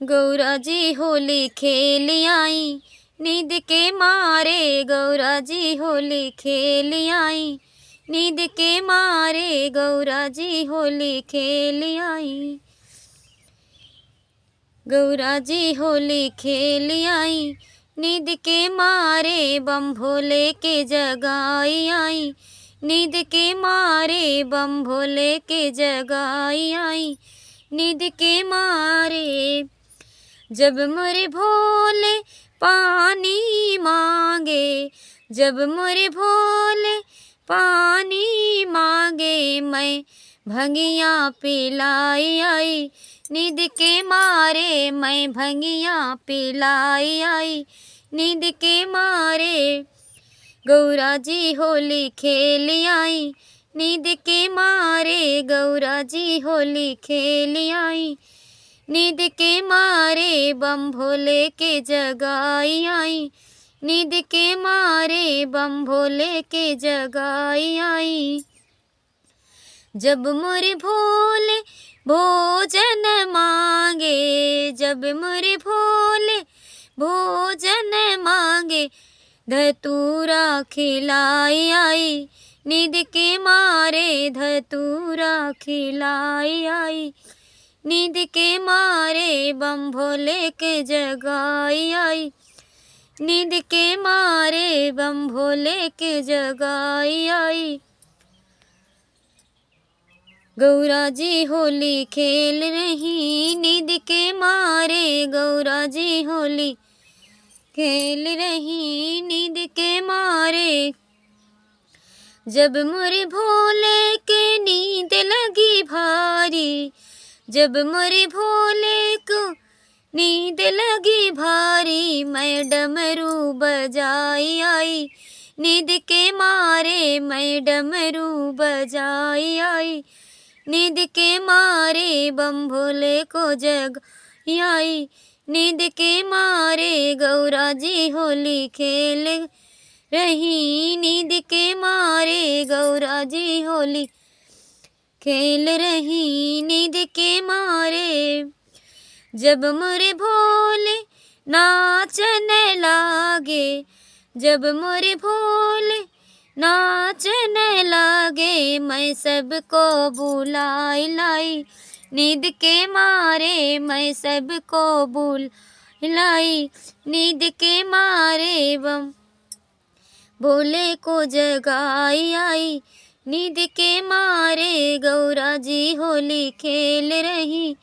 गौरा जी होली खेल आई, नींद के मारे गौरा जी होली खेल आई, नींद के मारे गौरा जी होली खेल आई। गौरा जी होली खेल आई, नींद के मारे बम भोले के जगाई आई, नींद के मारे बम भोले के जगाई आई, नींद के मारे। जब मोरे भोले पानी मांगे, जब मोरे भोले पानी मांगे, मैं भंगिया पिलाई आई, नींद के मारे मैं भंगिया पिलाई आई, नींद के मारे। गौरा जी होली खेल आई, नींद के मारे गौरा जी होली खेल आई, नींद के मारे बम भोले के जगाई आई, नींद के मारे बम भोले के जगाई आई। जब मोरे भोले भोजन मांगे, जब मोरे भोले भोजन मांगे, धतूरा खिलाई आई, नींद के मारे धतूरा खिलाई आई, नींद के मारे बम भोले के जगाई आई, नींद के मारे बम भोले के जगाई आई। गौरा जी होली खेल रही, नींद के मारे गौरा जी होली खेल रही, नींद के मारे। जब मोरे भोले के नींद लगी भारी, जब मोरे भोले को नींद लगी भारी, मैं डमरू बजाई आई, नींद के मारे मैं डमरू बजाई आई, नींद के मारे बम भोले को जगाई आई, नींद के मारे गौरा जी होली खेल रही, नींद के मारे गौरा जी होली खेल रही, नींद के मारे। जब मोरे भोले नाचन लागे, जब मोरे भोले नाचन लागे, मैं सबको बुलाई लाई, नींद के मारे मैं सबको बुलाई, नींद के मारे बम भोले को जगाई आई, नींद के मारे गौरा जी होली खेल रही,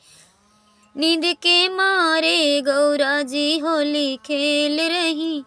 नींद के मारे गौरा जी होली खेल रही।